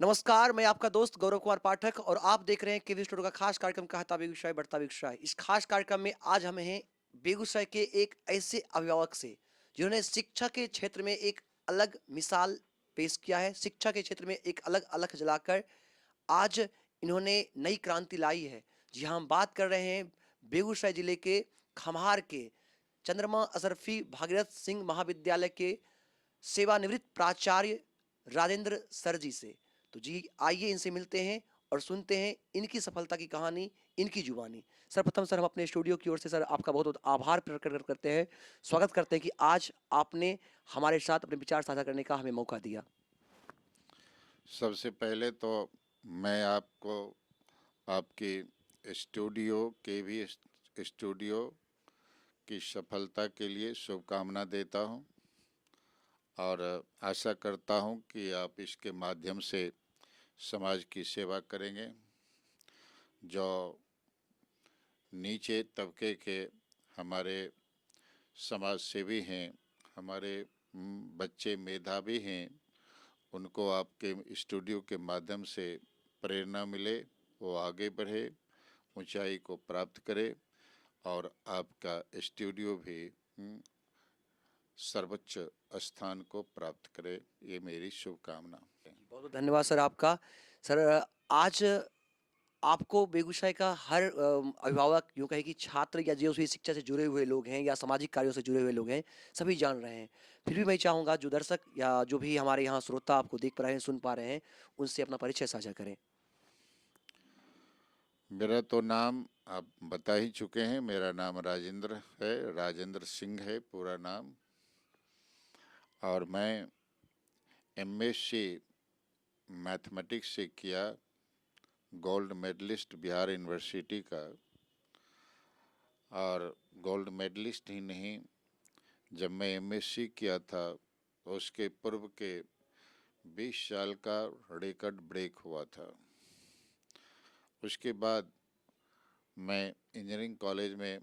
नमस्कार, मैं आपका दोस्त गौरव कुमार पाठक और आप देख रहे हैं केवी स्टूडियो का खास कार्यक्रम कहता बेगूसराय बढ़ता बेगूसराय। इस खास कार्यक्रम में आज हम हैं बेगूसराय के एक ऐसे अभिभावक से जिन्होंने शिक्षा के क्षेत्र में एक अलग मिसाल पेश किया है। शिक्षा के क्षेत्र में एक अलग अलग जलाकर आज इन्होंने नई क्रांति लाई है। जी हाँ, हम बात कर रहे हैं बेगूसराय जिले के खम्हार के चंद्रमा अशरफी भागीरथ सिंह महाविद्यालय के सेवानिवृत्त प्राचार्य राजेंद्र सर जी से। तो जी आइए इनसे मिलते हैं और सुनते हैं इनकी सफलता की कहानी, इनकी जुबानी। सर्वप्रथम सर हम अपने स्टूडियो की ओर से सर आपका बहुत बहुत आभार प्रकट करते हैं, स्वागत करते हैं कि आज आपने हमारे साथ अपने विचार साझा करने का हमें मौका दिया। सबसे पहले तो मैं आपको आपकी स्टूडियो के भी स्टूडियो की सफलता के लिए शुभकामना देता हूं और आशा करता हूं कि आप इसके माध्यम से समाज की सेवा करेंगे। जो नीचे तबके के हमारे समाज सेवी हैं, हमारे बच्चे मेधावी हैं, उनको आपके स्टूडियो के माध्यम से प्रेरणा मिले, वो आगे बढ़े, ऊंचाई को प्राप्त करे और आपका स्टूडियो भी सर्वोच्च स्थान को प्राप्त करे, ये मेरी शुभकामना है। बहुत बहुत धन्यवाद सर आपका। सर आज आपको बेगूसराय का हर अभिभावक यूँ कहे कि छात्र या जो भी शिक्षा से जुड़े हुए लोग हैं या सामाजिक कार्यों से जुड़े हुए लोग हैं, सभी जान रहे हैं। फिर भी मैं चाहूँगा जो दर्शक या जो भी हमारे यहाँ श्रोता आपको देख पा रहे हैं, सुन पा रहे हैं, उनसे अपना परिचय साझा करें। मेरा तो नाम आप बता ही चुके हैं, मेरा नाम राजेंद्र है, राजेंद्र सिंह है पूरा नाम। और मैं एमएससी मैथमेटिक्स से किया, गोल्ड मेडलिस्ट बिहार यूनिवर्सिटी का। और गोल्ड मेडलिस्ट ही नहीं, जब मैं एमएससी किया था तो उसके पूर्व के 20 साल का रिकॉर्ड ब्रेक हुआ था। उसके बाद मैं इंजीनियरिंग कॉलेज में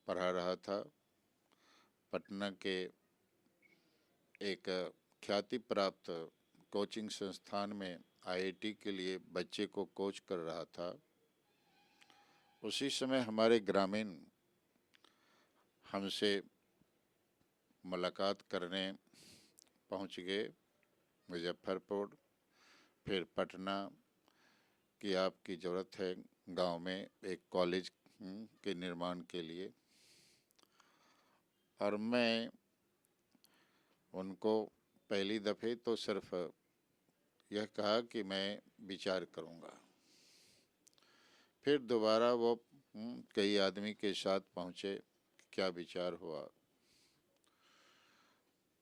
पढ़ा रहा था। पटना के एक ख्याति प्राप्त कोचिंग संस्थान में आईआईटी के लिए बच्चे को कोच कर रहा था। उसी समय हमारे ग्रामीण हमसे मुलाकात करने पहुंच गए, मुजफ्फरपुर, फिर पटना, कि आपकी ज़रूरत है गांव में एक कॉलेज के निर्माण के लिए। और मैं उनको पहली दफ़े तो सिर्फ यह कहा कि मैं विचार करूंगा। फिर दोबारा वो कई आदमी के साथ पहुंचे, क्या विचार हुआ।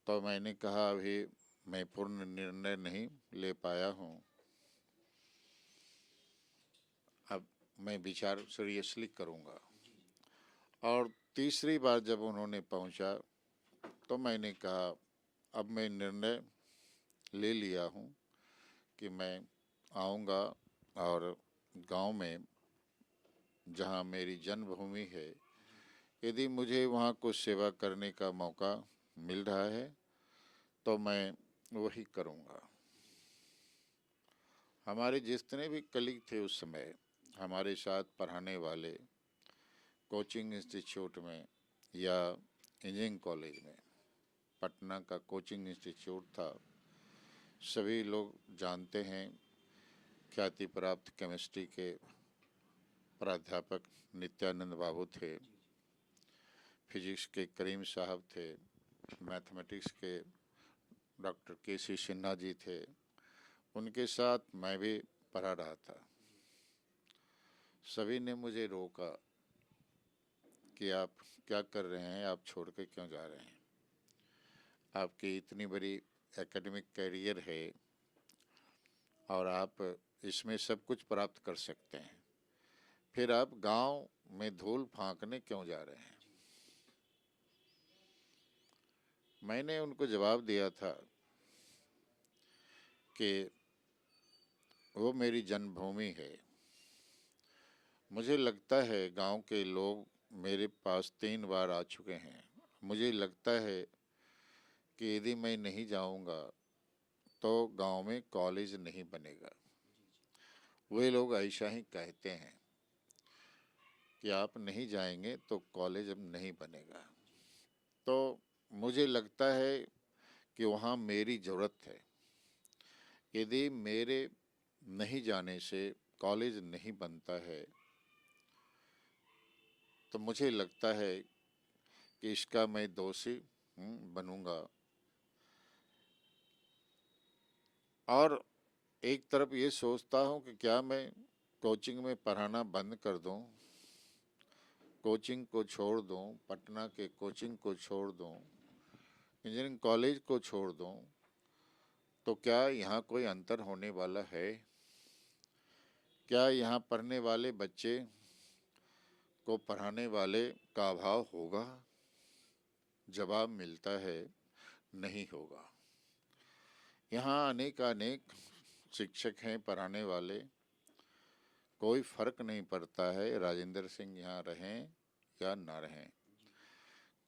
तो मैंने कहा अभी मैं पूर्ण निर्णय नहीं ले पाया हूं, अब मैं विचार सीरियसली करूंगा। और तीसरी बार जब उन्होंने पहुंचा तो मैंने कहा अब मैं निर्णय ले लिया हूं कि मैं आऊंगा और गांव में जहां मेरी जन्मभूमि है, यदि मुझे वहां कुछ सेवा करने का मौका मिल रहा है तो मैं वही करूंगा। हमारे जितने भी कलीग थे उस समय हमारे साथ पढ़ाने वाले, कोचिंग इंस्टीट्यूट में या इंजीनियरिंग कॉलेज में, पटना का कोचिंग इंस्टीट्यूट था, सभी लोग जानते हैं। ख्याति प्राप्त केमिस्ट्री के प्राध्यापक नित्यानंद बाबू थे, फिजिक्स के करीम साहब थे, मैथमेटिक्स के डॉक्टर केसी सिन्हा जी थे, उनके साथ मैं भी पढ़ा रहा था। सभी ने मुझे रोका कि आप क्या कर रहे हैं, आप छोड़ के क्यों जा रहे हैं, आपकी इतनी बड़ी एकेडमिक कैरियर है और आप इसमें सब कुछ प्राप्त कर सकते हैं, फिर आप गांव में धूल फांकने क्यों जा रहे हैं। मैंने उनको जवाब दिया था कि वो मेरी जन्मभूमि है। मुझे लगता है गांव के लोग मेरे पास 3 बार आ चुके हैं। मुझे लगता है कि यदि मैं नहीं जाऊंगा तो गांव में कॉलेज नहीं बनेगा। वे लोग ऐसा ही कहते हैं कि आप नहीं जाएंगे तो कॉलेज अब नहीं बनेगा। तो मुझे लगता है कि वहाँ मेरी ज़रूरत है। यदि मेरे नहीं जाने से कॉलेज नहीं बनता है तो मुझे लगता है कि इसका मैं दोषी बनूंगा। और एक तरफ ये सोचता हूँ कि क्या मैं कोचिंग में पढ़ाना बंद कर दूँ, कोचिंग को छोड़ दूँ, पटना के कोचिंग को छोड़ दूँ, इंजीनियरिंग कॉलेज को छोड़ दूँ, तो क्या यहाँ कोई अंतर होने वाला है? क्या यहाँ पढ़ने वाले बच्चे को पढ़ाने वाले का अभाव होगा? जवाब मिलता है नहीं होगा। यहाँ अनेक अनेक शिक्षक हैं पढ़ाने वाले, कोई फर्क नहीं पड़ता है राजेंद्र सिंह यहाँ रहें या ना रहें,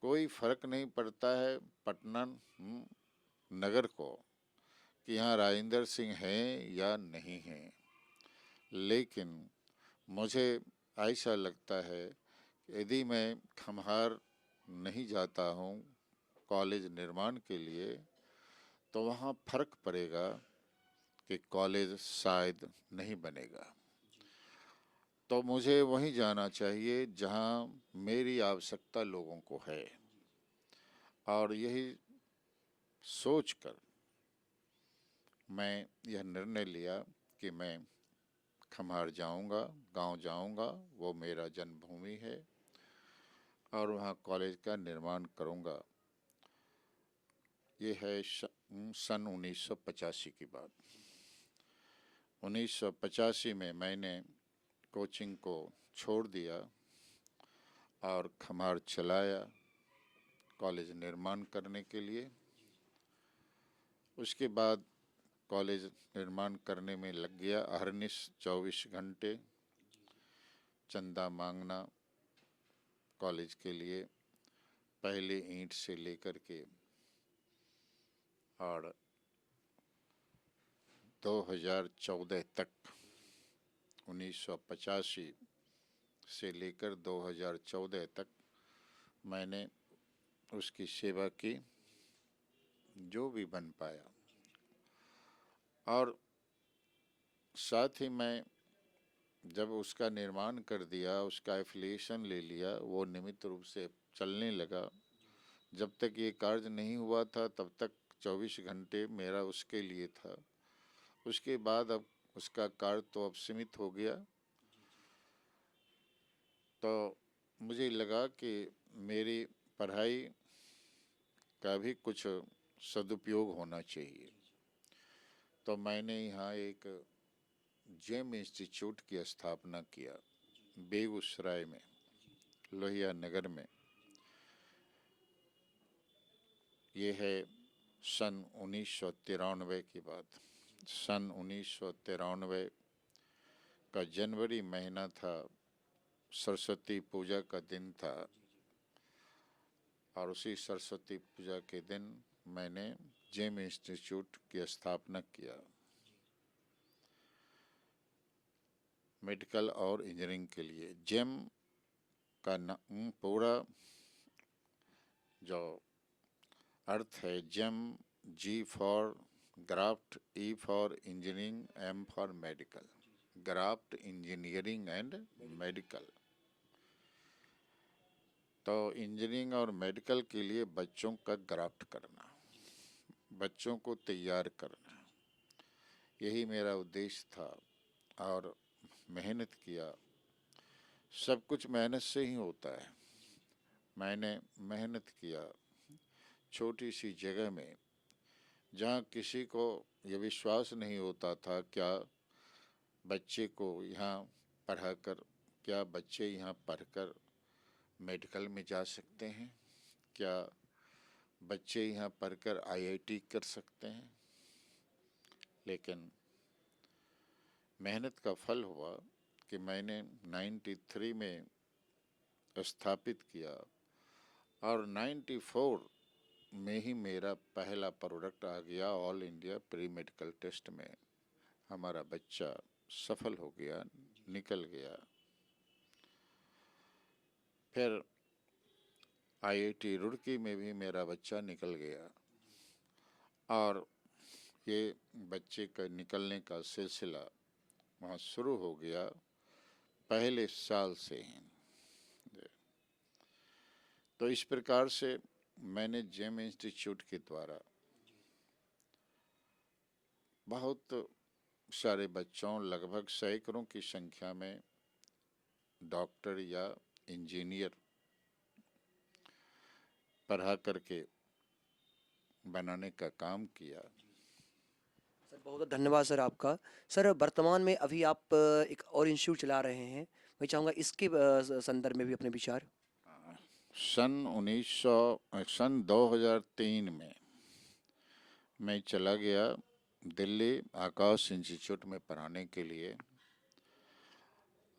कोई फर्क नहीं पड़ता है पटना नगर को कि यहाँ राजेंद्र सिंह हैं या नहीं हैं। लेकिन मुझे ऐसा लगता है यदि मैं खम्हार नहीं जाता हूँ कॉलेज निर्माण के लिए तो वहाँ फर्क पड़ेगा कि कॉलेज शायद नहीं बनेगा। तो मुझे वहीं जाना चाहिए जहाँ मेरी आवश्यकता लोगों को है। और यही सोचकर मैं यह निर्णय लिया कि मैं खम्हार जाऊंगा, गांव जाऊंगा, वो मेरा जन्मभूमि है और वहाँ कॉलेज का निर्माण करूंगा। ये है सन 1985 की बात। 1985 में मैंने कोचिंग को छोड़ दिया और खम्हार चलाया कॉलेज निर्माण करने के लिए। उसके बाद कॉलेज निर्माण करने में लग गया अहरनिश 24 घंटे, चंदा मांगना कॉलेज के लिए, पहले ईंट से लेकर के और 2014 तक, 1985 से लेकर 2014 तक मैंने उसकी सेवा की जो भी बन पाया। और साथ ही मैं जब उसका निर्माण कर दिया, उसका एफिलिएशन ले लिया, वो नियमित रूप से चलने लगा। जब तक ये कार्य नहीं हुआ था तब तक 24 घंटे मेरा उसके लिए था। उसके बाद अब उसका कार्य तो अब सीमित हो गया। तो मुझे लगा कि मेरी पढ़ाई का भी कुछ सदुपयोग होना चाहिए। तो मैंने यहाँ एक जेम इंस्टीट्यूट की स्थापना किया बेगूसराय में, लोहिया नगर में। ये है सन 1993 की बात। सन 1993 का जनवरी महीना था, सरस्वती पूजा का दिन था। और उसी सरस्वती पूजा के दिन मैंने जेम इंस्टीट्यूट की स्थापना किया, मेडिकल और इंजीनियरिंग के लिए। जेम का पूरा जो अर्थ है, GEM, G for graft, E for engineering, M for medical. Graft, engineering and medical. तो इंजीनियरिंग और मेडिकल के लिए बच्चों का ग्राफ्ट करना, बच्चों को तैयार करना, यही मेरा उद्देश्य था। और मेहनत किया। सब कुछ मेहनत से ही होता है। मैंने मेहनत किया छोटी सी जगह में, जहाँ किसी को ये विश्वास नहीं होता था क्या बच्चे को यहाँ पढ़ाकर, क्या बच्चे यहाँ पढ़कर मेडिकल में जा सकते हैं, क्या बच्चे यहाँ पढ़कर आईआईटी कर सकते हैं। लेकिन मेहनत का फल हुआ कि मैंने 93 में स्थापित किया और 94 में ही मेरा पहला प्रोडक्ट आ गया all India pre medical test में। हमारा बच्चा सफल हो गया, निकल गया। फिर आईआईटी रुड़की में भी मेरा बच्चा निकल गया और ये बच्चे का निकलने का सिलसिला वहाँ शुरू हो गया पहले साल से ही। तो इस प्रकार से मैंने जेम इंस्टीट्यूट के द्वारा बहुत सारे बच्चों, लगभग सैकड़ों की संख्या में डॉक्टर या इंजीनियर पढ़ा करके बनाने का काम किया। सर बहुत बहुत धन्यवाद सर आपका। सर वर्तमान में अभी आप एक और इंस्टीट्यूट चला रहे हैं, मैं चाहूँगा इसके संदर्भ में भी अपने विचार। सन 2003 में मैं चला गया दिल्ली आकाश इंस्टीट्यूट में पढ़ाने के लिए,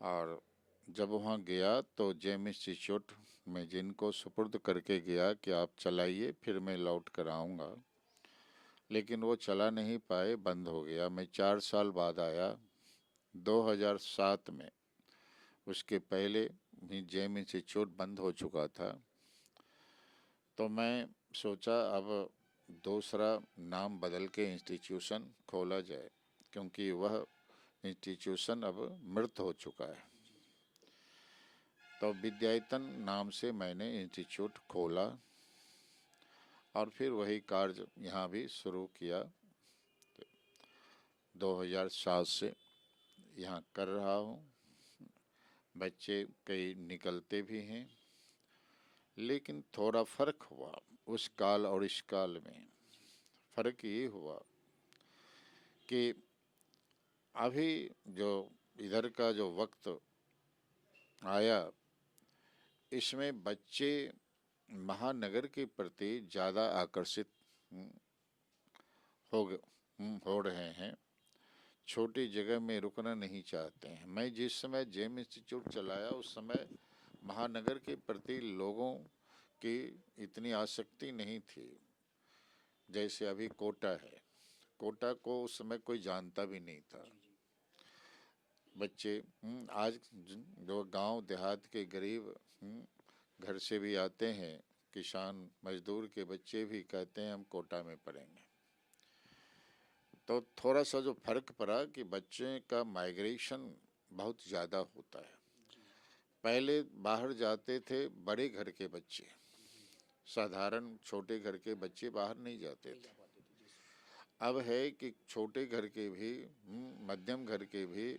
और जब वहाँ गया तो जेम इंस्टीट्यूट में जिनको सुपुर्द करके गया कि आप चलाइए फिर मैं लौट कर आऊँगा, लेकिन वो चला नहीं पाए, बंद हो गया। मैं 4 साल बाद आया 2007 में। उसके पहले भी जेम इंस्टीट्यूट बंद हो चुका था। तो मैं सोचा अब दूसरा नाम बदल के इंस्टीट्यूशन खोला जाए, क्योंकि वह इंस्टीट्यूशन अब मृत हो चुका है। तो विद्यायतन नाम से मैंने इंस्टीट्यूट खोला और फिर वही कार्य यहाँ भी शुरू किया। 2007 से यहाँ कर रहा हूँ। बच्चे कई निकलते भी हैं, लेकिन थोड़ा फर्क हुआ उस काल और इस काल में। फर्क ये हुआ कि अभी जो इधर का जो वक्त आया, इसमें बच्चे महानगर के प्रति ज़्यादा आकर्षित हो रहे हैं, छोटी जगह में रुकना नहीं चाहते हैं। मैं जिस समय जेम इंस्टीट्यूट चलाया उस समय महानगर के प्रति लोगों की इतनी आसक्ति नहीं थी जैसे अभी कोटा है। कोटा को उस समय कोई जानता भी नहीं था। बच्चे आज जो गांव देहात के गरीब घर से भी आते हैं, किसान मजदूर के बच्चे भी कहते हैं हम कोटा में पढ़ेंगे। तो थोड़ा सा जो फर्क पड़ा कि बच्चे का माइग्रेशन बहुत ज़्यादा होता है। पहले बाहर जाते थे बड़े घर के बच्चे, साधारण छोटे घर के बच्चे बाहर नहीं जाते थे। अब है कि छोटे घर के भी, मध्यम घर के भी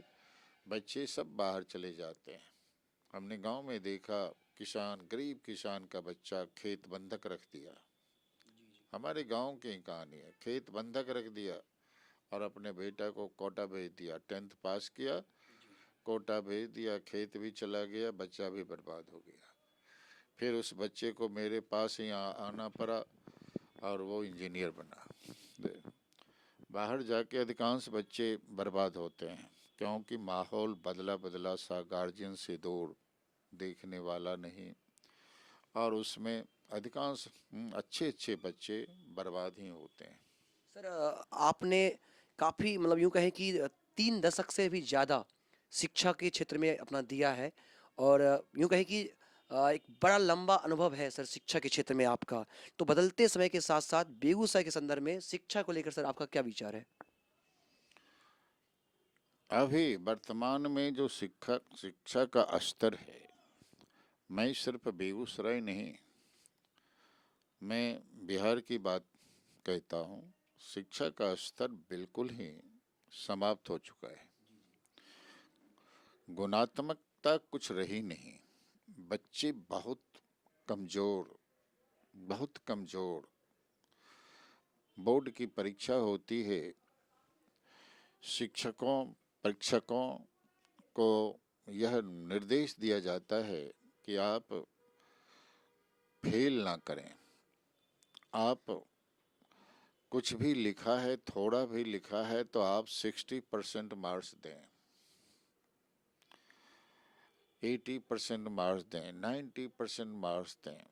बच्चे सब बाहर चले जाते हैं। हमने गांव में देखा, किसान, गरीब किसान का बच्चा खेत बंधक रख दिया। हमारे गांव की कहानी है। खेत बंधक रख दिया और अपने बेटा को कोटा भेज दिया। 10th पास किया, कोटा भेज दिया, खेत भी चला गया, बच्चा भी बर्बाद हो गया। फिर उस बच्चे को मेरे पास ही आना पड़ा और वो इंजीनियर बना। बाहर जाके अधिकांश बच्चे बर्बाद होते हैं, क्योंकि माहौल बदला बदला सा, गार्जियन से दूर, देखने वाला नहीं, और उसमें अधिकांश अच्छे अच्छे बच्चे बर्बाद ही होते हैं। सर आपने काफ़ी मतलब यूँ कहें कि 3 दशक से भी ज़्यादा शिक्षा के क्षेत्र में अपना दिया है, और यूँ कहें कि एक बड़ा लंबा अनुभव है सर शिक्षा के क्षेत्र में आपका। तो बदलते समय के साथ साथ बेगूसराय के संदर्भ में शिक्षा को लेकर सर आपका क्या विचार है? अभी वर्तमान में जो शिक्षा का स्तर है, मैं सिर्फ बेगूसराय नहीं, मैं बिहार की बात कहता हूँ। शिक्षा का स्तर बिल्कुल ही समाप्त हो चुका है। गुणात्मकता कुछ रही नहीं। बच्चे बहुत कमज़ोर, बहुत कमज़ोर। बोर्ड की परीक्षा होती है, शिक्षकों परीक्षकों को यह निर्देश दिया जाता है कि आप फेल ना करें। आप कुछ भी लिखा है, थोड़ा भी लिखा है, तो आप 60% मार्क्स दें, 80% मार्क्स दें, 90% मार्क्स दें।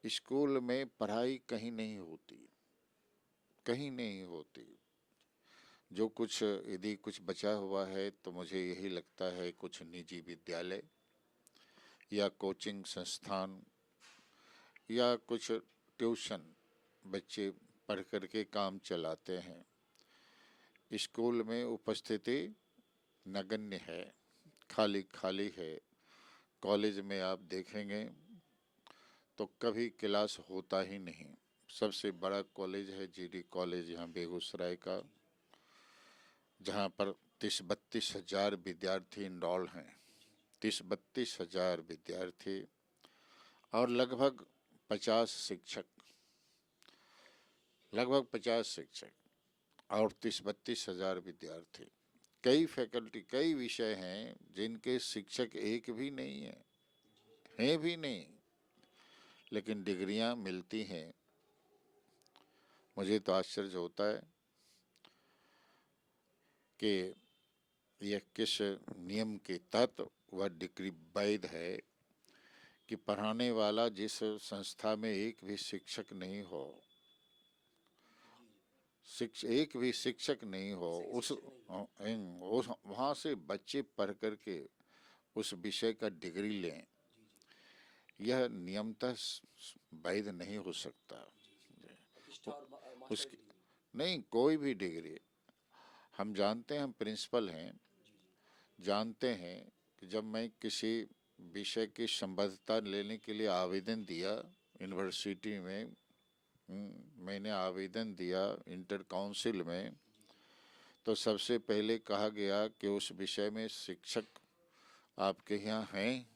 स्कूल में पढ़ाई कहीं नहीं होती, कहीं नहीं होती। जो कुछ यदि कुछ बचा हुआ है तो मुझे यही लगता है कुछ निजी विद्यालय या कोचिंग संस्थान या कुछ ट्यूशन बच्चे पढ़ कर के काम चलाते हैं। स्कूल में उपस्थिति नगण्य है, खाली खाली है। कॉलेज में आप देखेंगे तो कभी क्लास होता ही नहीं। सबसे बड़ा कॉलेज है जीडी कॉलेज यहाँ बेगूसराय का, जहाँ पर 30-32 हजार विद्यार्थी इनरोल हैं। 30-32 हजार विद्यार्थी और लगभग 50 शिक्षक, लगभग 50 शिक्षक और 30-32 हजार विद्यार्थी। कई फैकल्टी, कई विषय हैं जिनके शिक्षक एक भी नहीं है, हैं भी नहीं, लेकिन डिग्रियां मिलती हैं। मुझे तो आश्चर्य होता है कि यह किस नियम के तहत वह डिग्री वैध है कि पढ़ाने वाला जिस संस्था में एक भी शिक्षक नहीं हो, एक भी शिक्षक नहीं हो, उस वहाँ से बच्चे पढ़ कर के उस विषय का डिग्री लें, यह नियमतः वैध नहीं हो सकता। उसकी नहीं, कोई भी डिग्री। हम जानते हैं, हम प्रिंसिपल हैं, जानते हैं कि जब मैं किसी विषय की संबद्धता लेने के लिए आवेदन दिया यूनिवर्सिटी में, मैंने आवेदन दिया इंटर काउंसिल में, तो सबसे पहले कहा गया कि उस विषय में शिक्षक आपके यहाँ हैं,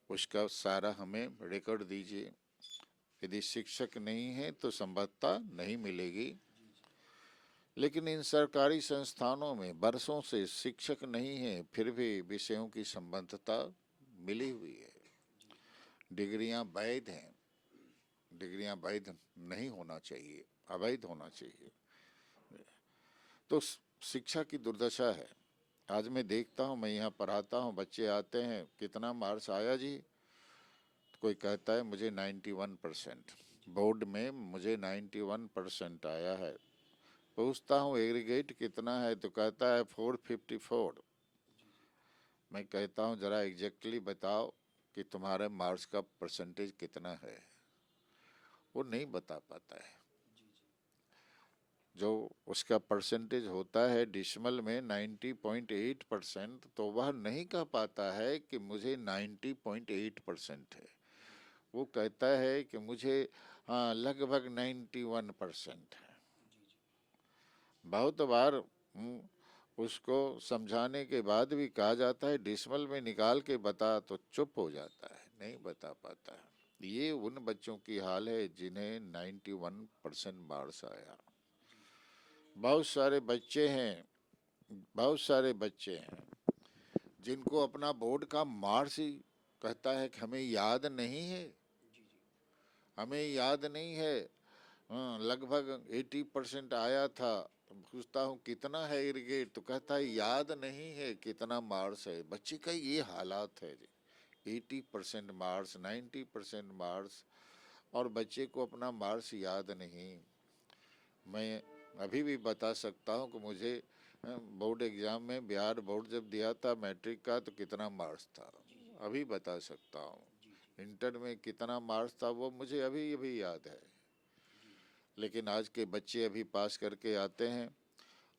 उसका सारा हमें रिकॉर्ड दीजिए। यदि शिक्षक नहीं है तो संबद्धता नहीं मिलेगी। लेकिन इन सरकारी संस्थानों में बरसों से शिक्षक नहीं है, फिर भी विषयों की संबद्धता मिली हुई है। डिग्रियां वैध हैं, डिग्रियां वैध नहीं होना चाहिए, अवैध होना चाहिए। तो शिक्षा की दुर्दशा है। आज मैं देखता हूँ, मैं यहाँ पढ़ाता हूँ, बच्चे आते हैं, कितना मार्क्स आया जी? तो कोई कहता है मुझे 91%, बोर्ड में मुझे 91% आया है। पूछता हूँ एग्रीगेट कितना है, तो कहता है 454। मैं कहता हूँ जरा एग्जैक्टली बताओ कि तुम्हारे मार्क्स का परसेंटेज कितना है। वो नहीं बता पाता है। जो उसका परसेंटेज होता है डिसिमल में 90.8%, तो वह नहीं कह पाता है कि मुझे 90.8% है। वो कहता है कि मुझे हाँ लगभग 91% है। बहुत बार उसको समझाने के बाद भी कहा जाता है डिसिमल में निकाल के बता, तो चुप हो जाता है, नहीं बता पाता है। ये उन बच्चों की हाल है जिन्हें 91% मार्क्स आया। बहुत सारे बच्चे हैं, बहुत सारे बच्चे हैं जिनको अपना बोर्ड का मार्क्स ही कहता है कि हमें याद नहीं है, हमें याद नहीं है। लगभग 80% आया था। तो पूछता हूँ कितना है एग्रीगेट, तो कहता है याद नहीं है कितना मार्क्स है। बच्चे का ये हालात है जी, 80% मार्क्स, 90% मार्क्स, और बच्चे को अपना मार्क्स याद नहीं। मैं अभी भी बता सकता हूँ कि मुझे बोर्ड एग्ज़ाम में बिहार बोर्ड जब दिया था मैट्रिक का तो कितना मार्क्स था, अभी बता सकता हूँ। इंटर में कितना मार्क्स था वो मुझे अभी अभी याद है। लेकिन आज के बच्चे अभी पास करके आते हैं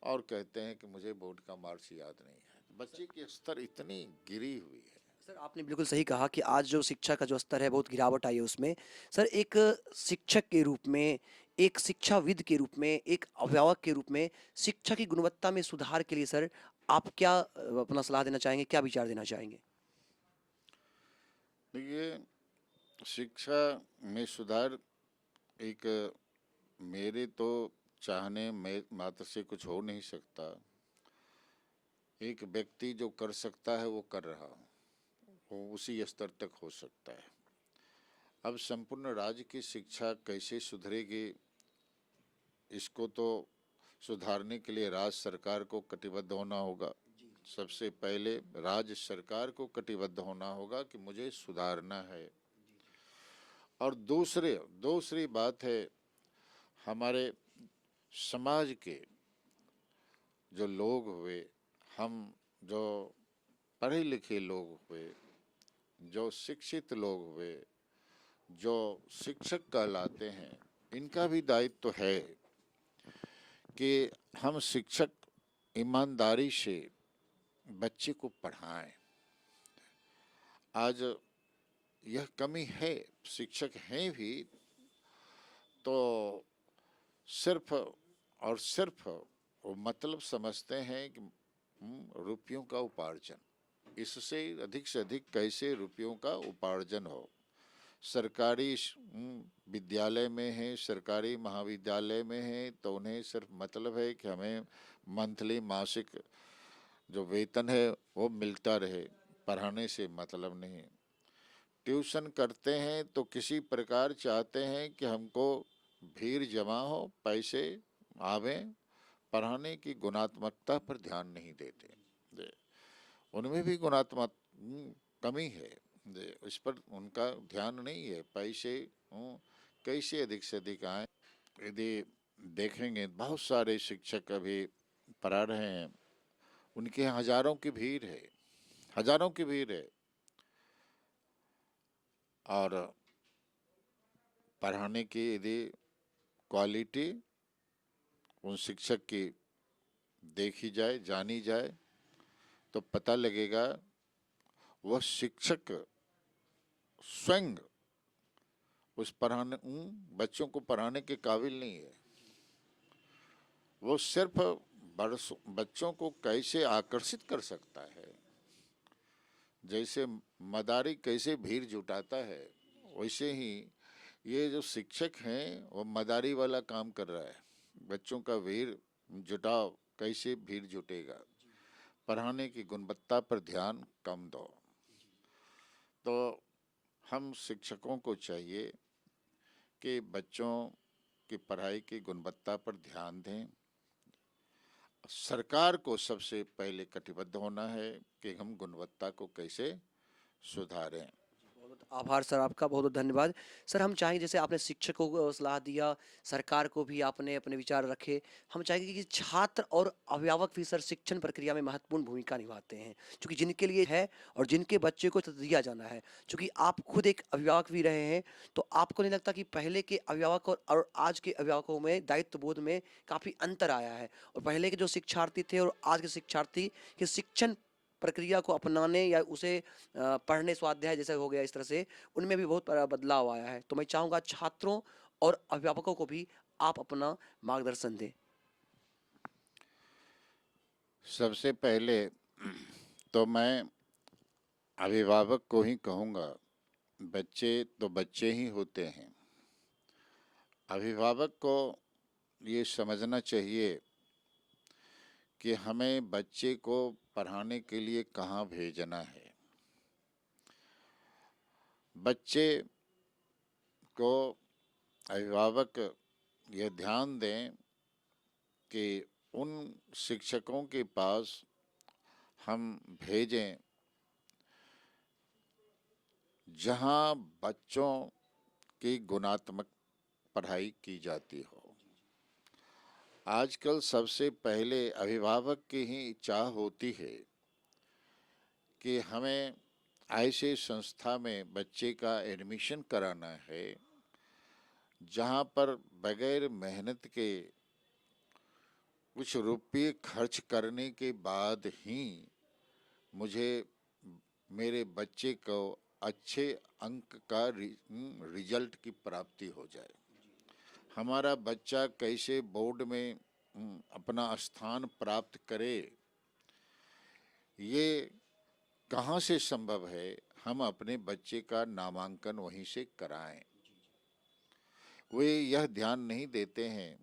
और कहते हैं कि मुझे बोर्ड का मार्क्स याद नहीं है। बच्चे की स्तर इतनी गिरी हुई है। सर आपने बिल्कुल सही कहा कि आज जो शिक्षा का जो स्तर है बहुत गिरावट आई है उसमें। सर एक शिक्षक के रूप में, एक शिक्षाविद के रूप में, एक अभिभावक के रूप में शिक्षा की गुणवत्ता में सुधार के लिए सर आप क्या अपना सलाह देना चाहेंगे, क्या विचार देना चाहेंगे? देखिए, शिक्षा में सुधार एक मेरे तो चाहने में मात्र से कुछ हो नहीं सकता। एक व्यक्ति जो कर सकता है वो कर रहा, वो उसी स्तर तक हो सकता है। अब संपूर्ण राज्य की शिक्षा कैसे सुधरेगी, इसको तो सुधारने के लिए राज्य सरकार को कटिबद्ध होना होगा। सबसे पहले राज्य सरकार को कटिबद्ध होना होगा कि मुझे सुधारना है। और दूसरी बात है, हमारे समाज के जो लोग हुए, हम जो पढ़े लिखे लोग हुए, जो शिक्षित लोग हुए, जो शिक्षक कहलाते हैं, इनका भी दायित्व तो है कि हम शिक्षक ईमानदारी से बच्चे को पढ़ाएं। आज यह कमी है, शिक्षक हैं भी तो सिर्फ और सिर्फ वो मतलब समझते हैं कि रुपयों का उपार्जन, इससे अधिक से अधिक कैसे रुपयों का उपार्जन हो। सरकारी विद्यालय में है, सरकारी महाविद्यालय में है, तो उन्हें सिर्फ मतलब है कि हमें मंथली मासिक जो वेतन है वो मिलता रहे, पढ़ाने से मतलब नहीं। ट्यूशन करते हैं तो किसी प्रकार चाहते हैं कि हमको भीड़ जमा हो, पैसे आवें, पढ़ाने की गुणात्मकता पर ध्यान नहीं देते। उनमें भी गुणात्मक कमी है, इस पर उनका ध्यान नहीं है। पैसे कैसे अधिक से अधिक आए। यदि देखेंगे बहुत सारे शिक्षक अभी पढ़ा रहे हैं, उनके यहाँ हजारों की भीड़ है, हजारों की भीड़ है, और पढ़ाने की यदि क्वालिटी उन शिक्षक की देखी जाए, जानी जाए, तो पता लगेगा वह शिक्षक स्वयं उस पढ़ाने बच्चों को पढ़ाने के काबिल नहीं है। वो सिर्फ बच्चों को कैसे आकर्षित कर सकता है, जैसे मदारी कैसे भीड़ जुटाता है, वैसे ही ये जो शिक्षक हैं वो मदारी वाला काम कर रहा है। बच्चों का भीड़ जुटाओ, कैसे भीड़ जुटेगा। पढ़ाने की गुणवत्ता पर ध्यान कम दो। तो हम शिक्षकों को चाहिए कि बच्चों की पढ़ाई की गुणवत्ता पर ध्यान दें। सरकार को सबसे पहले कटिबद्ध होना है कि हम गुणवत्ता को कैसे सुधारें। बहुत आभार सर आपका, बहुत बहुत धन्यवाद। सर हम चाहेंगे, जैसे आपने शिक्षकों को सलाह दिया, सरकार को भी आपने अपने विचार रखे, हम चाहेंगे कि छात्र और अभिभावक भी सर शिक्षण प्रक्रिया में महत्वपूर्ण भूमिका निभाते हैं, क्योंकि जिनके लिए है और जिनके बच्चे को तो दिया जाना है। क्योंकि आप खुद एक अभिभावक भी रहे हैं, तो आपको नहीं लगता कि पहले के अभिभावक और आज के अभिभावकों में दायित्व बोध में काफ़ी अंतर आया है, और पहले के जो शिक्षार्थी थे और आज के शिक्षार्थी के शिक्षण प्रक्रिया को अपनाने या उसे पढ़ने स्वाध्याय जैसे हो गया, इस तरह से उनमें भी बहुत बड़ा बदलाव आया है। तो मैं चाहूँगा छात्रों और अभिभावकों को भी आप अपना मार्गदर्शन दें। सबसे पहले तो मैं अभिभावक को ही कहूँगा, बच्चे तो बच्चे ही होते हैं। अभिभावक को ये समझना चाहिए कि हमें बच्चे को पढ़ाने के लिए कहाँ भेजना है। बच्चे को अभिभावक यह ध्यान दें कि उन शिक्षकों के पास हम भेजें जहाँ बच्चों की गुणात्मक पढ़ाई की जाती हो। आजकल सबसे पहले अभिभावक की ही चाह होती है कि हमें ऐसे संस्था में बच्चे का एडमिशन कराना है जहाँ पर बगैर मेहनत के कुछ रुपये खर्च करने के बाद ही मुझे मेरे बच्चे को अच्छे अंक का रिजल्ट की प्राप्ति हो जाए। हमारा बच्चा कैसे बोर्ड में अपना स्थान प्राप्त करे, ये कहाँ से संभव है। हम अपने बच्चे का नामांकन वहीं से कराएं। वे यह ध्यान नहीं देते हैं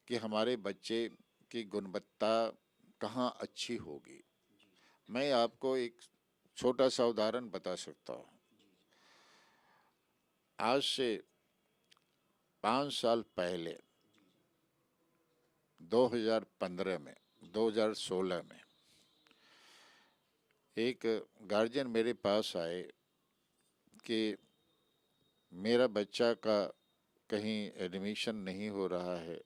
कि हमारे बच्चे की गुणवत्ता कहाँ अच्छी होगी। मैं आपको एक छोटा सा उदाहरण बता सकता हूँ। आज से 5 साल पहले 2015 में 2016 में एक गार्जियन मेरे पास आए कि मेरा बच्चा का कहीं एडमिशन नहीं हो रहा है।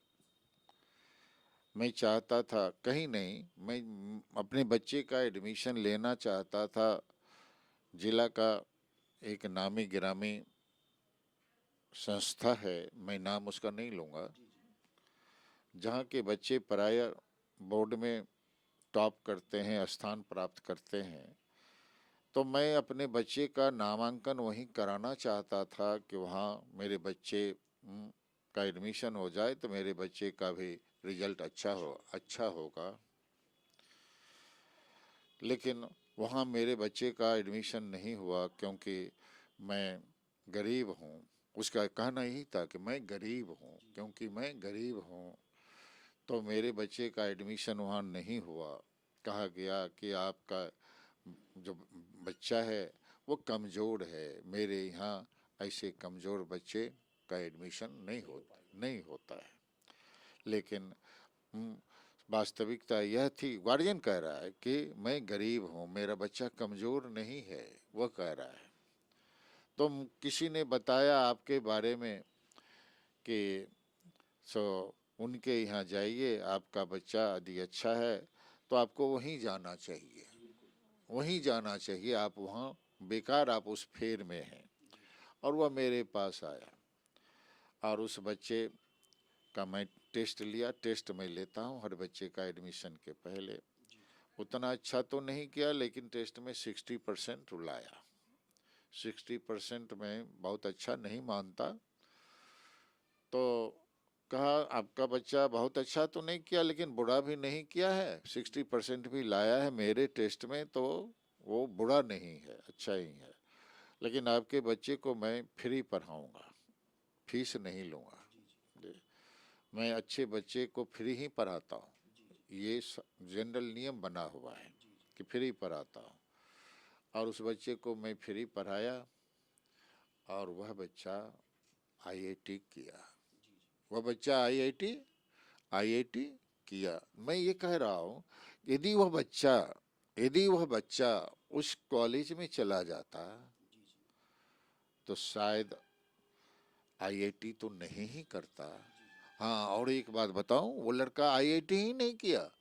मैं चाहता था, कहीं नहीं, मैं अपने बच्चे का एडमिशन लेना चाहता था जिला का एक नामी गिरामी संस्था है, मैं नाम उसका नहीं लूँगा, जहाँ के बच्चे प्राय बोर्ड में टॉप करते हैं, स्थान प्राप्त करते हैं। तो मैं अपने बच्चे का नामांकन वहीं कराना चाहता था कि वहाँ मेरे बच्चे का एडमिशन हो जाए तो मेरे बच्चे का भी रिजल्ट अच्छा होगा। लेकिन वहाँ मेरे बच्चे का एडमिशन नहीं हुआ क्योंकि मैं गरीब हूँ। उसका कहना यही था कि मैं गरीब हूँ, क्योंकि मैं गरीब हूँ तो मेरे बच्चे का एडमिशन वहाँ नहीं हुआ। कहा गया कि आपका जो बच्चा है वो कमज़ोर है, मेरे यहाँ ऐसे कमज़ोर बच्चे का एडमिशन नहीं होता है। लेकिन हम्म, वास्तविकता यह थी, गार्जियन कह रहा है कि मैं गरीब हूँ, मेरा बच्चा कमज़ोर नहीं है, वह कह रहा है। तो किसी ने बताया आपके बारे में कि सो उनके यहाँ जाइए, आपका बच्चा यदि अच्छा है तो आपको वहीं जाना चाहिए, वहीं जाना चाहिए, आप वहाँ बेकार आप उस फेर में हैं। और वह मेरे पास आया और उस बच्चे का मैं टेस्ट लिया। टेस्ट मैं लेता हूँ हर बच्चे का एडमिशन के पहले। उतना अच्छा तो नहीं किया लेकिन टेस्ट में 60% लाया। 60% में बहुत अच्छा नहीं मानता। तो कहा आपका बच्चा बहुत अच्छा तो नहीं किया लेकिन बुरा भी नहीं किया है, 60% भी लाया है मेरे टेस्ट में, तो वो बुरा नहीं है, अच्छा ही है। लेकिन आपके बच्चे को मैं फ्री पढ़ाऊँगा, फीस नहीं लूँगा। मैं अच्छे बच्चे को फ्री ही पढ़ाता हूँ, ये जनरल नियम बना हुआ है कि फ्री पढ़ाता हूँ। और उस बच्चे को मैं फ्री पढ़ाया और वह बच्चा आईआईटी किया। वह बच्चा आईआईटी किया। मैं ये कह रहा हूँ, यदि वह बच्चा उस कॉलेज में चला जाता तो शायद आईआईटी तो नहीं ही करता। हाँ, और एक बात बताऊं, वो लड़का आईआईटी ही नहीं किया,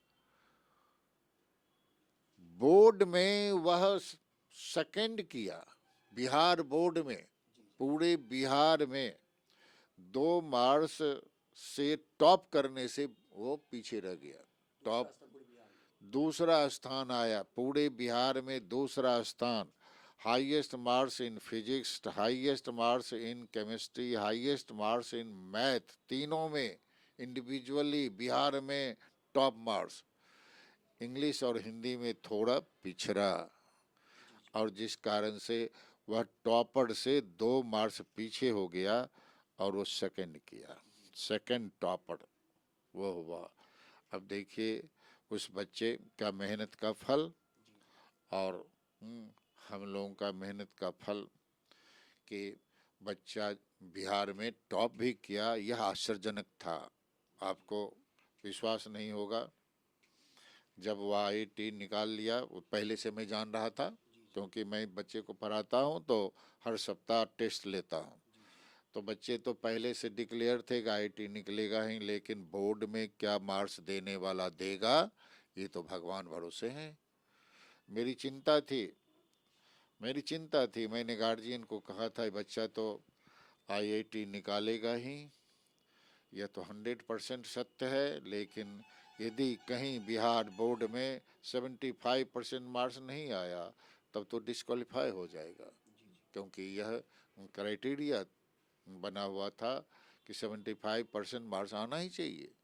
बोर्ड में वह सेकंड किया। बिहार बोर्ड में, पूरे बिहार में 2 मार्च से टॉप करने से वो पीछे रह गया। टॉप दूसरा स्थान आया पूरे बिहार में, दूसरा स्थान। Highest marks in physics, highest marks in chemistry, highest marks in math, तीनों में इंडिविजुअली बिहार में टॉप मार्क्स। इंग्लिश और हिंदी में थोड़ा पिछड़ा, और जिस कारण से वह टॉपर से 2 मार्क्स पीछे हो गया और वो सेकंड किया, सेकंड टॉपर वो हुआ। अब देखिए उस बच्चे का मेहनत का फल और हम लोगों का मेहनत का फल कि बच्चा बिहार में टॉप भी किया, यह आश्चर्यजनक था। आपको विश्वास नहीं होगा, जब वो आईआईटी निकाल लिया, वो पहले से मैं जान रहा था क्योंकि मैं बच्चे को पढ़ाता हूँ तो हर सप्ताह टेस्ट लेता हूँ। तो बच्चे तो पहले से डिक्लेयर थे कि आईआईटी निकलेगा ही, लेकिन बोर्ड में क्या मार्क्स देने वाला देगा ये तो भगवान भरोसे हैं। मेरी चिंता थी, मैंने गार्जियन को कहा था बच्चा तो आईआईटी निकालेगा ही, यह तो 100% सत्य है। लेकिन यदि कहीं बिहार बोर्ड में 75% मार्क्स नहीं आया तब तो डिस्क्वालीफाई हो जाएगा, क्योंकि यह क्राइटेरिया बना हुआ था कि 75% मार्क्स आना ही चाहिए।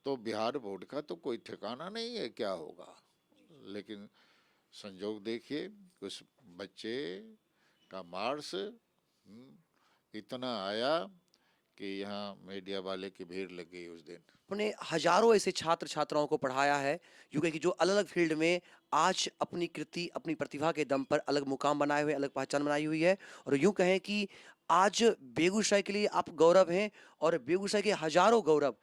तो बिहार बोर्ड का तो कोई ठिकाना नहीं है क्या होगा। लेकिन संजोग देखिए, उस बच्चे का मार्क्स इतना आया कि यहाँ मीडिया वाले की भीड़ लग गई उस दिन। उन्होंने हजारों ऐसे छात्र छात्राओं को पढ़ाया है, यूं कहें कि जो अलग अलग फील्ड में आज अपनी कृति, अपनी प्रतिभा के दम पर अलग मुकाम बनाए हुए, अलग पहचान बनाई हुई है। और यूं कहें कि आज बेगूसराय के लिए आप गौरव हैं और बेगूसराय के हजारों गौरव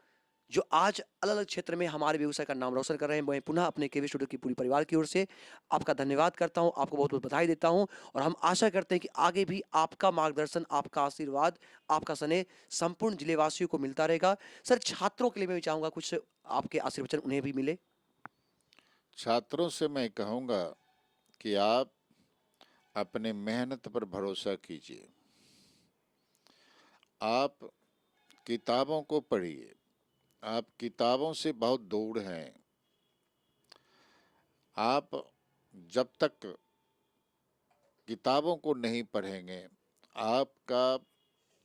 जो आज अलग-अलग क्षेत्र में हमारे बेगूसराय का नाम रोशन कर रहे हैं। मैं पुनः अपने केवी स्टूडियो की पूरी परिवार की ओर से आपका धन्यवाद करता हूँ, आपको बहुत-बहुत बधाई देता हूँ और हम आशा करते हैं कि आगे भी आपका मार्गदर्शन, आपका आशीर्वाद, आपका स्नेह संपूर्ण जिलेवासियों को मिलता रहेगा। सर, छात्रों के लिए मैं भी चाहूँगा कुछ आपके आशीर्वचन उन्हें भी मिले। छात्रों से मैं कहूँगा कि आप अपने मेहनत पर भरोसा कीजिए। आप किताबों को पढ़िए। आप किताबों से बहुत दूर हैं। आप जब तक किताबों को नहीं पढ़ेंगे, आपका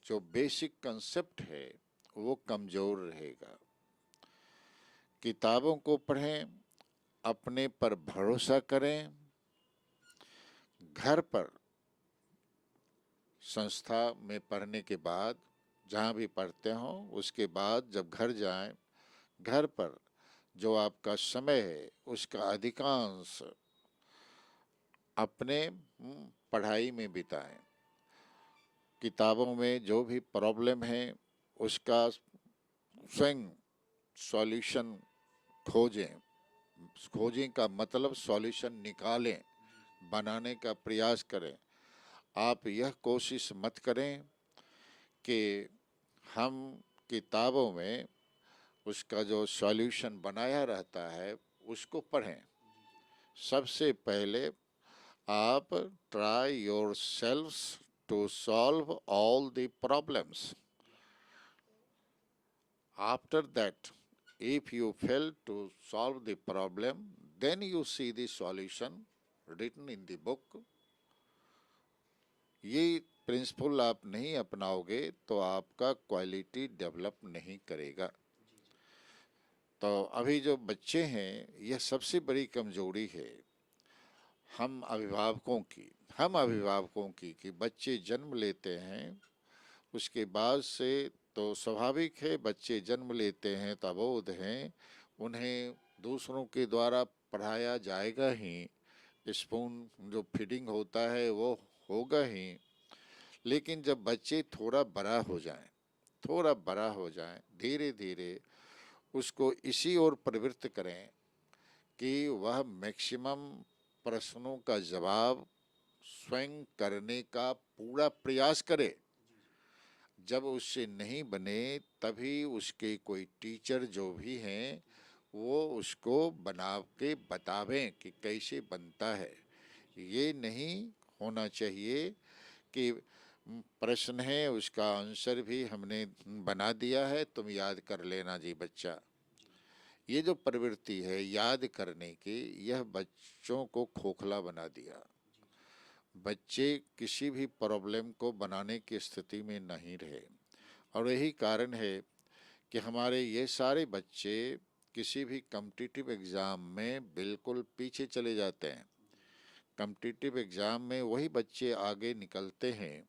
जो बेसिक कंसेप्ट है वो कमज़ोर रहेगा। किताबों को पढ़ें, अपने पर भरोसा करें, घर पर संस्था में पढ़ने के बाद जहाँ भी पढ़ते हों उसके बाद जब घर जाएं, घर पर जो आपका समय है उसका अधिकांश अपने पढ़ाई में बिताएं। किताबों में जो भी प्रॉब्लम है उसका स्वयं सॉल्यूशन खोजें। खोजें का मतलब सॉल्यूशन निकालें, बनाने का प्रयास करें। आप यह कोशिश मत करें कि हम किताबों में उसका जो सॉल्यूशन बनाया रहता है उसको पढ़ें। सबसे पहले आप try yourselves to solve all the problems. After that, if you fail to solve the problem, then you see the solution written in the book. ये प्रिंसिपल आप नहीं अपनाओगे तो आपका क्वालिटी डेवलप नहीं करेगा। तो अभी जो बच्चे हैं यह सबसे बड़ी कमजोरी है हम अभिभावकों की कि बच्चे जन्म लेते हैं उसके बाद से तो स्वाभाविक है बच्चे जन्म लेते हैं तो अबोध हैं, उन्हें दूसरों के द्वारा पढ़ाया जाएगा ही। स्पून जो फीडिंग होता है वो होगा ही। लेकिन जब बच्चे थोड़ा बड़ा हो जाएं, धीरे धीरे उसको इसी ओर प्रवृत्त करें कि वह मैक्सिमम प्रश्नों का जवाब स्वयं करने का पूरा प्रयास करे। जब उससे नहीं बने तभी उसके कोई टीचर जो भी हैं वो उसको बना के बतावें कि कैसे बनता है। ये नहीं होना चाहिए कि प्रश्न है उसका आंसर भी हमने बना दिया है, तुम याद कर लेना जी बच्चा। ये जो प्रवृत्ति है याद करने की, यह बच्चों को खोखला बना दिया। बच्चे किसी भी प्रॉब्लम को बनाने की स्थिति में नहीं रहे और यही कारण है कि हमारे ये सारे बच्चे किसी भी कॉम्पिटिटिव एग्ज़ाम में बिल्कुल पीछे चले जाते हैं। कॉम्पिटिटिव एग्ज़ाम में वही बच्चे आगे निकलते हैं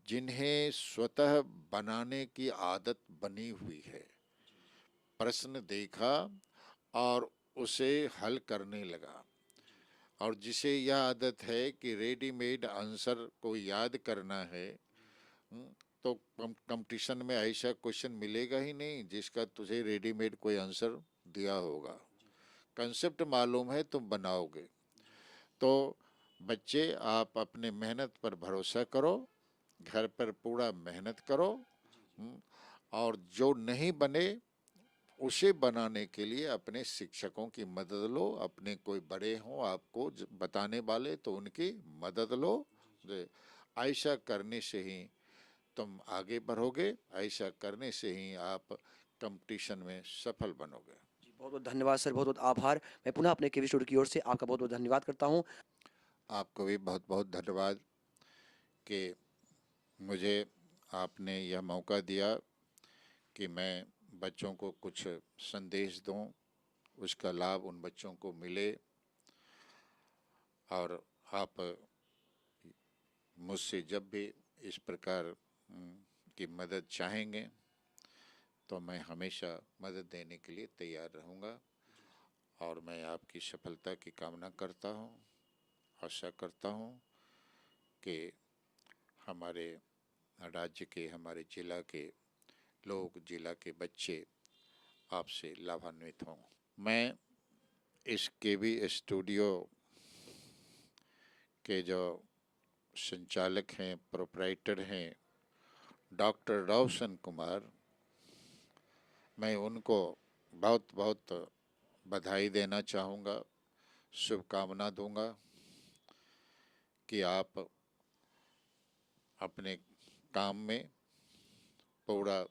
जिन्हें स्वतः बनाने की आदत बनी हुई है। प्रश्न देखा और उसे हल करने लगा। और जिसे यह आदत है कि रेडीमेड आंसर को याद करना है, तो कंपटीशन में ऐसा क्वेश्चन मिलेगा ही नहीं जिसका तुझे रेडीमेड कोई आंसर दिया होगा। कंसेप्ट मालूम है तुम बनाओगे। तो बच्चे आप अपने मेहनत पर भरोसा करो, घर पर पूरा मेहनत करो, और जो नहीं बने उसे बनाने के लिए अपने शिक्षकों की मदद लो। अपने कोई बड़े हों आपको बताने वाले तो उनकी मदद लो। ऐसा करने से ही तुम आगे बढ़ोगे, ऐसा करने से ही आप कंपटीशन में सफल बनोगे। जी, बहुत-बहुत धन्यवाद सर, बहुत-बहुत आभार। मैं पुनः अपने केवी स्टूडियो की ओर से आपका बहुत-बहुत धन्यवाद करता हूँ। आपको भी बहुत बहुत धन्यवाद कि मुझे आपने यह मौका दिया कि मैं बच्चों को कुछ संदेश दूं, उसका लाभ उन बच्चों को मिले। और आप मुझसे जब भी इस प्रकार की मदद चाहेंगे तो मैं हमेशा मदद देने के लिए तैयार रहूँगा। और मैं आपकी सफलता की कामना करता हूँ। आशा करता हूँ कि हमारे राज्य के, हमारे जिला के लोग, जिला के बच्चे आपसे लाभान्वित हों। मैं इस केवी स्टूडियो के जो संचालक हैं, प्रोप्राइटर हैं, डॉक्टर रोशन कुमार, मैं उनको बहुत बहुत बधाई देना चाहूँगा, शुभकामना दूंगा कि आप अपने काम में पूरा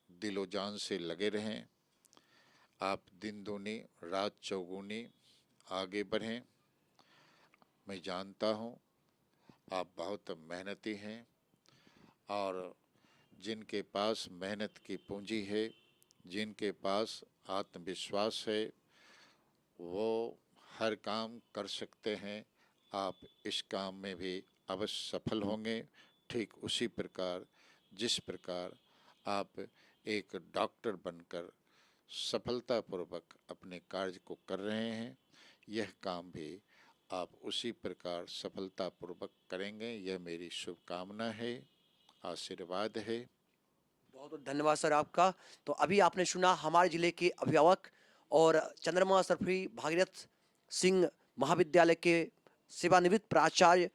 दिलो जान से लगे रहें, आप दिन दूनी रात चौगुनी आगे बढ़ें। मैं जानता हूँ आप बहुत मेहनती हैं और जिनके पास मेहनत की पूंजी है, जिनके पास आत्मविश्वास है, वो हर काम कर सकते हैं। आप इस काम में भी अवश्य सफल होंगे। ठीक उसी प्रकार जिस प्रकार आप एक डॉक्टर बनकर सफलतापूर्वक अपने कार्य को कर रहे हैं, यह काम भी आप उसी प्रकार सफलतापूर्वक करेंगे। यह मेरी शुभकामना है, आशीर्वाद है। बहुत बहुत धन्यवाद सर आपका। तो अभी आपने सुना हमारे जिले के अभिभावक और चंद्रमा सरफरी भागीरथ सिंह महाविद्यालय के सेवानिवृत्त प्राचार्य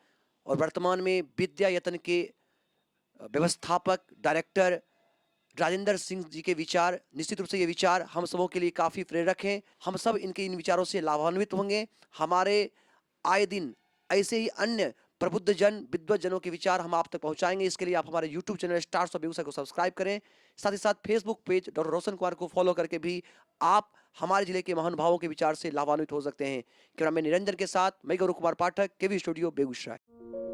और वर्तमान में विद्या यतन के व्यवस्थापक डायरेक्टर राजेंद्र सिंह जी के विचार। निश्चित रूप से ये विचार हम सबों के लिए काफ़ी प्रेरक हैं। हम सब इनके इन विचारों से लाभान्वित होंगे। हमारे आए दिन ऐसे ही अन्य प्रबुद्ध जन विद्वत जनों के विचार हम आप तक पहुंचाएंगे। इसके लिए आप हमारे YouTube channel stars of Begusarai को सब्सक्राइब करें। साथ ही साथ Facebook page doctor Roshan Kumar को फॉलो करके भी आप हमारे जिले के महानुभावों के विचार से लाभान्वित हो सकते हैं। कैमरामैन निरंजन के साथ मैं गौरव कुमार पाठक, केवी स्टूडियो बेगूसराय।